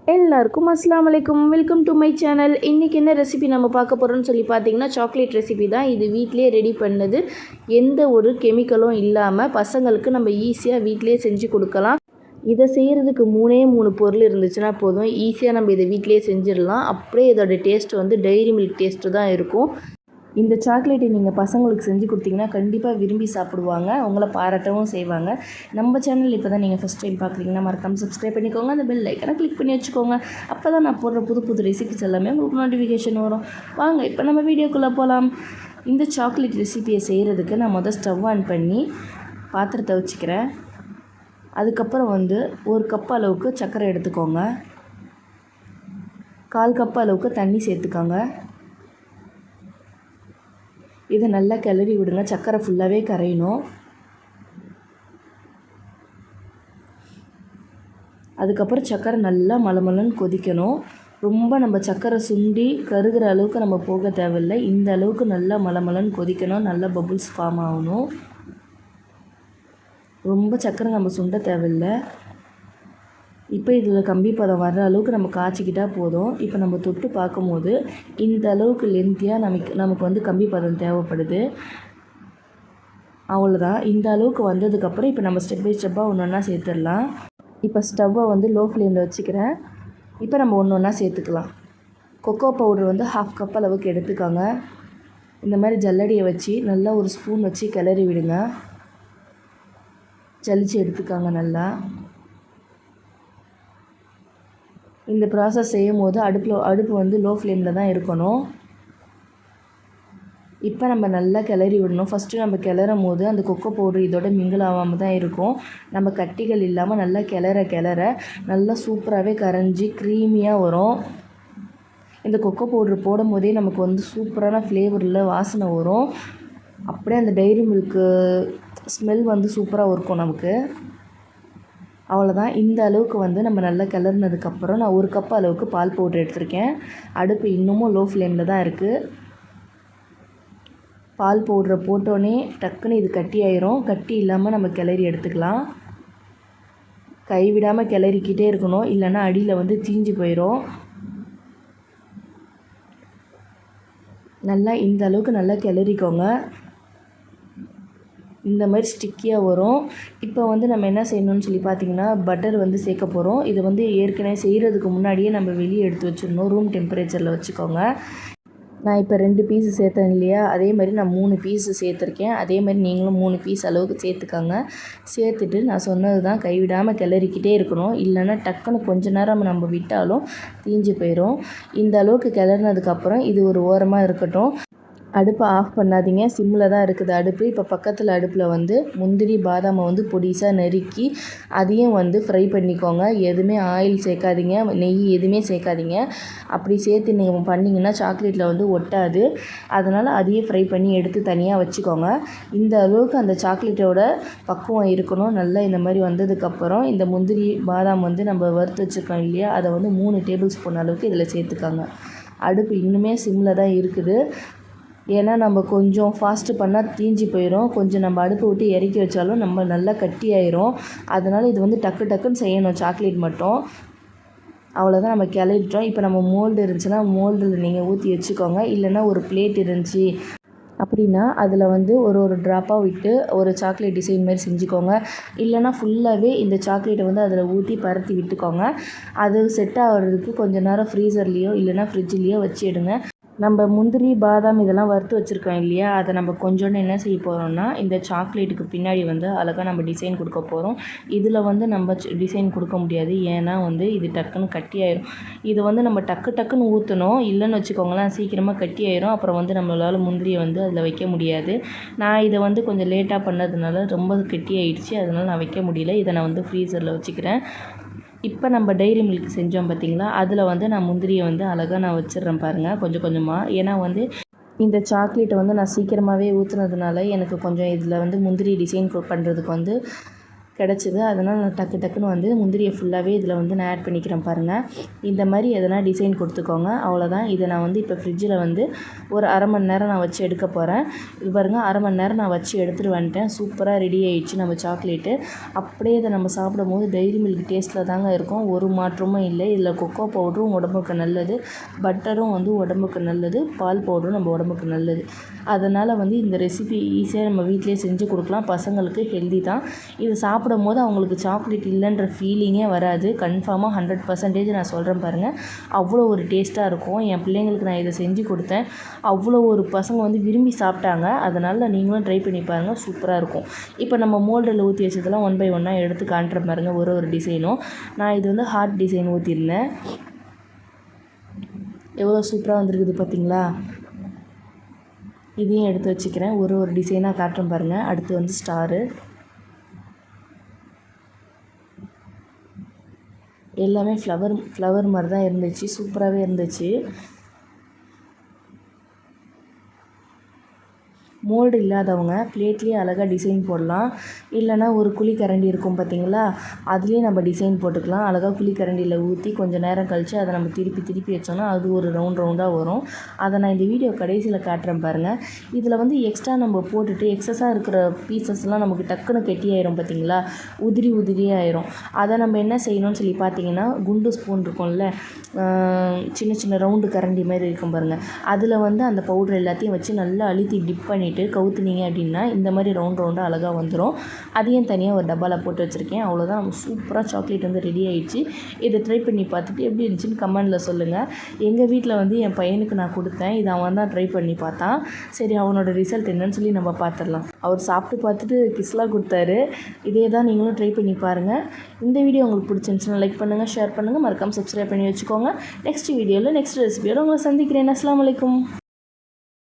எல்லாருக்கும் அஸ்ஸலாமு அலைக்கும். Welcome to my channel. இன்றைக்கி என்ன ரெசிபி நம்ம பார்க்க போகிறோம்னு சொல்லி பார்த்தீங்கன்னா, சாக்லேட் ரெசிபி தான். இது வீட்டிலே ரெடி பண்ணது, எந்த ஒரு கெமிக்கலும் இல்லாமல் பசங்களுக்கு நம்ம ஈஸியாக வீட்டிலே செஞ்சு கொடுக்கலாம். இதை செய்கிறதுக்கு 3 பொருள் இருந்துச்சுன்னா போதும், ஈஸியாக நம்ம இதை வீட்டிலே செஞ்சிடலாம். அப்படியே இதோட டேஸ்ட் வந்து டைரி மில்க் டேஸ்ட்டு தான் இருக்கும். இந்த சாக்லேட்டை நீங்கள் பசங்களுக்கு செஞ்சு கொடுத்தீங்கன்னா கண்டிப்பாக விரும்பி சாப்பிடுவாங்க, உங்களை பாராட்டவும் செய்வாங்க. நம்ம சேனல் இப்போ தான் நீங்கள் ஃபஸ்ட் டைம் பார்க்குறீங்கன்னா மறக்காமல் சப்ஸ்கிரைப் பண்ணிக்கோங்க, அந்த பெல் ஐக்கனை கிளிக் பண்ணி வச்சுக்கோங்க. அப்போ தான் நான் போடுற புது புது ரெசிபிஸ் எல்லாமே உங்களுக்கு நோட்டிஃபிகேஷன் வரும். வாங்க இப்போ நம்ம வீடியோக்குள்ளே போகலாம். இந்த சாக்லேட் ரெசிபியை செய்கிறதுக்கு நான் ஸ்டவ் ஆன் பண்ணி பாத்திரத்தை வச்சுக்கிறேன். அதுக்கப்புறம் வந்து 1 கப் அளவுக்கு சர்க்கரை எடுத்துக்கோங்க. 1/4 கப் அளவுக்கு தண்ணி சேர்த்துக்கோங்க. இதை நல்லா கிளறி விடுங்க, சர்க்கரை ஃபுல்லாகவே கரையணும். அதுக்கப்புறம் சர்க்கரை நல்லா மலமலன்னு கொதிக்கணும். ரொம்ப நம்ம சர்க்கரை சுண்டி கருகிற அளவுக்கு நம்ம போக தேவையில்லை. இந்த அளவுக்கு நல்லா மலமலன்னு கொதிக்கணும், நல்லா பபுள்ஸ் ஃபார்ம் ஆகணும். ரொம்ப சர்க்கரை நம்ம சுண்ட தேவையில்லை. இப்போ இதில் கம்பி பதம் வர்ற அளவுக்கு நம்ம காய்ச்சிக்கிட்டால் போதும். இப்போ நம்ம தொட்டு பார்க்கும்போது இந்த அளவுக்கு லென்த்தியாக நமக்கு வந்து கம்பி பதம் தேவைப்படுது. அவ்வளோதான். இந்த அளவுக்கு வந்ததுக்கப்புறம் இப்போ நம்ம ஸ்டெப் பை ஸ்டெப்பாக ஒன்றா சேர்த்துடலாம். இப்போ ஸ்டவ்வை வந்து லோ ஃப்ளேமில் வச்சுக்கிறேன். இப்போ நம்ம ஒன்றா சேர்த்துக்கலாம். கொக்கோ பவுடர் வந்து 1/2 கப் அளவுக்கு எடுத்துக்கோங்க. இந்த மாதிரி ஜல்லடியை வச்சு நல்லா ஒரு ஸ்பூன் வச்சு கிளறி விடுங்க. ஜலிச்சு எடுத்துக்காங்க நல்லா. இந்த ப்ராசஸ் செய்யும் போது அடுப்பு வந்து லோ ஃப்ளேமில் தான் இருக்கணும். இப்போ நம்ம நல்லா கிளறி விடணும். ஃபஸ்ட்டு நம்ம கிளறும் போது அந்த கொக்கோ பவுடர் இதோட மிங்கிள் ஆகாமல் தான் இருக்கும். நம்ம கட்டிகள் இல்லாமல் நல்லா கிளற நல்லா சூப்பராகவே கரைஞ்சி க்ரீமியாக வரும். இந்த கொக்கோ பவுடர் போடும் போதே நமக்கு வந்து சூப்பரான ஃப்ளேவரில் வாசனை வரும். அப்படியே அந்த டைரி மில்க்கு ஸ்மெல் வந்து சூப்பராக இருக்கும் நமக்கு. அவ்வளோதான். இந்த அளவுக்கு வந்து நம்ம நல்லா கிளறினதுக்கப்புறம் நான் 1 கப் அளவுக்கு பால் பவுட்ரு எடுத்திருக்கேன். அடுப்பு இன்னமும் லோ ஃப்ளேமில் தான் இருக்குது. பால் பவுட்ரை போட்டோன்னே டக்குன்னு இது கட்டி ஆயிரும். கட்டி இல்லாமல் நம்ம கிளறி எடுத்துக்கலாம். கைவிடாமல் கிளறிக்கிட்டே இருக்கணும், இல்லைன்னா அடியில் வந்து தீஞ்சு போயிடும். நல்லா இந்த அளவுக்கு நல்லா கிளறிக்கோங்க. இந்த மாதிரி ஸ்டிக்கியாக வரும். இப்போ வந்து நம்ம என்ன செய்யணும்னு சொல்லி பார்த்தீங்கன்னா, பட்டர் வந்து சேர்க்க போகிறோம். இது வந்து ஏற்கனவே செய்கிறதுக்கு முன்னாடியே நம்ம வெளியே எடுத்து வச்சிடணும். ரூம் டெம்பரேச்சரில் வச்சுக்கோங்க. நான் இப்போ 2 பீஸு சேர்த்தேன் இல்லையா, அதே மாதிரி நான் 3 பீஸு சேர்த்துருக்கேன். அதே மாதிரி நீங்களும் 3 பீஸ் அளவுக்கு சேர்த்துக்கோங்க. சேர்த்துட்டு நான் சொன்னது தான், கைவிடாமல் கிளறிக்கிட்டே இருக்கணும், இல்லைன்னா டக்குன்னு கொஞ்ச நேரம் நம்ம விட்டாலும் தீஞ்சு போயிடும். இந்த அளவுக்கு கிளறினதுக்கப்புறம் இது ஒரு ஓரமாக இருக்கட்டும். அடுப்பை ஆஃப் பண்ணாதீங்க, சிம்மில் தான் இருக்குது அடுப்பு. இப்போ பக்கத்தில் அடுப்பில் வந்து முந்திரி பாதாமை வந்து பொடிசாக நறுக்கி அதையும் வந்து ஃப்ரை பண்ணிக்கோங்க. எதுவுமே ஆயில் சேர்க்காதீங்க, நெய் எதுவுமே சேர்க்காதீங்க. அப்படி சேர்த்து நீங்கள் பண்ணிங்கன்னா சாக்லேட்டில் வந்து ஒட்டாது. அதனால் அதையும் ஃப்ரை பண்ணி எடுத்து தனியாக வச்சுக்கோங்க. இந்த அளவுக்கு அந்த சாக்லேட்டோட பக்குவம் இருக்கணும். நல்லா இந்த மாதிரி வந்ததுக்கப்புறம் இந்த முந்திரி பாதாம் வந்து நம்ம வறுத்து வச்சுருக்கோம் இல்லையா, அதை வந்து 3 டேபிள் ஸ்பூன் அளவுக்கு இதில் சேர்த்துக்கோங்க. அடுப்பு இன்னுமே சிம்மில் தான் இருக்குது. ஏன்னா நம்ம கொஞ்சம் ஃபாஸ்ட்டு பண்ணால் தீஞ்சு போயிடும். கொஞ்சம் நம்ம அடுப்பை விட்டு இறக்கி வச்சாலும் நம்ம நல்லா கட்டியாயிரும். அதனால் இது வந்து டக்குன்னு செய்யணும் சாக்லேட் மட்டும். அவ்வளோதான், நம்ம கிளறிட்டோம். இப்போ நம்ம மோல்டு இருந்துச்சுன்னா மோல்டில் நீங்கள் ஊற்றி வச்சுக்கோங்க. இல்லைன்னா ஒரு பிளேட் இருந்துச்சு அப்படின்னா அதில் வந்து ஒரு ட்ராப்பாக விட்டு ஒரு சாக்லேட் டிசைன் மாதிரி செஞ்சுக்கோங்க. இல்லைனா ஃபுல்லாகவே இந்த சாக்லேட்டை வந்து அதில் ஊற்றி பரத்தி விட்டுக்கோங்க. அது செட் ஆகிறதுக்கு கொஞ்சம் நேரம் ஃப்ரீசர்லேயோ இல்லைனா ஃப்ரிட்ஜ்லேயோ வச்சு எடுங்க. நம்ம முந்திரி பாதாம் இதெல்லாம் வறுத்து வச்சுருக்கோம் இல்லையா, அதை நம்ம கொஞ்சோண்டு என்ன செய்ய போகிறோம்னா, இந்த சாக்லேட்டுக்கு பின்னாடி வந்து அழகாக நம்ம டிசைன் கொடுக்க போகிறோம். இதில் வந்து நம்ம டிசைன் கொடுக்க முடியாது, ஏன்னா வந்து இது டக்குன்னு கட்டி ஆயிரும். இது வந்து நம்ம டக்குன்னு ஊற்றணும், இல்லைன்னு வச்சுக்கோங்களேன் சீக்கிரமாக கட்டி ஆயிரும். அப்புறம் வந்து நம்மளால் முந்திரியை வந்து அதில் வைக்க முடியாது. நான் இதை வந்து கொஞ்சம் லேட்டாக பண்ணதுனால ரொம்ப கெட்டி ஆயிடுச்சு, அதனால் நான் வைக்க முடியல. இதை நான் வந்து ஃப்ரீசரில் வச்சுக்கிறேன். இப்போ நம்ம டைரி மில்க் செஞ்சோம் பார்த்திங்களா, அதில் வந்து நான் முந்திரியை வந்து அழகாக நான் வச்சிடுறேன் பாருங்கள், கொஞ்சம் கொஞ்சமாக. ஏன்னா வந்து இந்த சாக்லேட்டை வந்து நான் சீக்கிரமாகவே ஊற்றுனதுனால எனக்கு கொஞ்சம் இதில் வந்து முந்திரி டிசைன் பண்ணுறதுக்கு வந்து கிடச்சிது. அதனால் நான் டக்கு டக்குன்னு வந்து முந்திரியை ஃபுல்லாகவே இதில் வந்து நான் ஆட் பண்ணிக்கிறேன் பாருங்கள். இந்த மாதிரி எதனா டிசைன் கொடுத்துக்கோங்க. அவ்வளோதான். இதை நான் வந்து இப்போ ஃப்ரிட்ஜில் வந்து ஒரு அரை மணி நேரம் நான் வச்சு எடுக்க போகிறேன். இது பாருங்கள், அரை மணி நேரம் நான் வச்சு எடுத்துகிட்டு வந்துட்டேன். சூப்பராக ரெடி ஆகிடுச்சு நம்ம சாக்லேட்டு. அப்படியே இதை நம்ம சாப்பிடும்போது டைரி மில்க் டேஸ்ட்டில் தாங்க இருக்கும். ஒரு மாற்றமும் இல்லை. இதில் கொக்கோ பவுடரும் உடம்புக்கு நல்லது, பட்டரும் வந்து உடம்புக்கு நல்லது, பால் பவுடரும் நம்ம உடம்புக்கு நல்லது. அதனால் வந்து இந்த ரெசிபி ஈஸியாக நம்ம வீட்டிலே செஞ்சு கொடுக்கலாம். பசங்களுக்கு ஹெல்தி தான். இது சாப்பிடும்போது அவங்களுக்கு சாக்லேட் இல்லைன்ற ஃபீலிங்கே வராது. கன்ஃபார்மாக 100% நான் சொல்கிறேன் பாருங்கள். அவ்வளோ ஒரு டேஸ்ட்டாக இருக்கும். என் பிள்ளைங்களுக்கு நான் இதை செஞ்சு கொடுத்தேன். அவ்வளோ ஒரு பசங்க வந்து விரும்பி சாப்பிட்டாங்க. அதனால் நீங்களும் ட்ரை பண்ணி பாருங்கள். சூப்பராக இருக்கும். இப்போ நம்ம மோல்டில் ஊற்றி வச்சதெல்லாம் 1 by 1 எடுத்து காட்டுற பாருங்கள். ஒரு டிசைனும் நான் இது வந்து ஹார்ட் டிசைன் ஊற்றிருந்தேன். எவ்வளோ சூப்பராக வந்திருக்குது பார்த்தீங்களா? இதையும் எடுத்து வச்சுக்கிறேன். ஒரு டிசைனாக காட்டுறேன் பாருங்கள். அடுத்து வந்து ஸ்டாரு. எல்லாமே ஃப்ளவர் மாதிரி தான் இருந்துச்சு. சூப்பராகவே இருந்துச்சு. மோல்டு இல்லாதவங்க பிளேட்லேயே அழகாக டிசைன் போடலாம். இல்லைனா ஒரு குழிக்கரண்டி இருக்கும் பார்த்தீங்களா, அதுலேயே நம்ம டிசைன் போட்டுக்கலாம். அழகாக குழிக்கரண்டியில் ஊற்றி கொஞ்சம் நேரம் கழித்து அதை நம்ம திருப்பி வச்சோன்னா அது ஒரு ரவுண்டாக வரும். அதை நான் இந்த வீடியோ கடைசியில் காட்டுறேன் பாருங்கள். இதில் வந்து எக்ஸ்ட்ரா நம்ம போட்டுட்டு எக்ஸஸாக இருக்கிற பீசஸ்லாம் நமக்கு டக்குன்னு கெட்டியாயிரும் பார்த்தீங்களா, உதிரியாயிரும். அதை நம்ம என்ன செய்யணும்னு சொல்லி பார்த்தீங்கன்னா, குண்டு ஸ்பூன் இருக்கும்ல, சின்ன ரவுண்டு கரண்டி மாதிரி இருக்கும் பாருங்கள், அதில் வந்து அந்த பவுடர் எல்லாத்தையும் வச்சு நல்லா அழுத்தி டிப் பண்ணிவிட்டு கவுத்துனீங்க அப்படின்னா இந்த மாதிரி ரவுண்டாக அழகாக வந்துடும். அதையும் தனியாக ஒரு டப்பாவில் போட்டு வச்சுருக்கேன். அவ்வளோதான். சூப்பராக சாக்லேட் வந்து ரெடி ஆகிடுச்சு. இதை ட்ரை பண்ணி பார்த்துட்டு எப்படி இருந்துச்சுன்னு கமெண்டில் சொல்லுங்கள். எங்கள் வீட்டில் வந்து என் பையனுக்கு நான் கொடுத்தேன். இதை அவன் தான் ட்ரை பண்ணி பார்த்தான். சரி, அவனோட ரிசல்ட் என்னன்னு சொல்லி நம்ம பார்த்துடலாம். அவர் சாப்பிட்டு பார்த்துட்டு கிஸ்லாம் கொடுத்தாரு. இதே தான் நீங்களும் ட்ரை பண்ணி பாருங்கள். இந்த வீடியோ உங்களுக்கு பிடிச்சிருந்துச்சுன்னா லைக் பண்ணுங்கள், ஷேர் பண்ணுங்கள், மறக்காமல் சப்ஸ்கிரைப் பண்ணி வச்சுக்கோங்க. நெக்ஸ்ட் வீடியோவில் நெக்ஸ்ட் ரெசிபியோட உங்களை சந்திக்கிறேன். அஸ்ஸலாமு அலைக்கும்.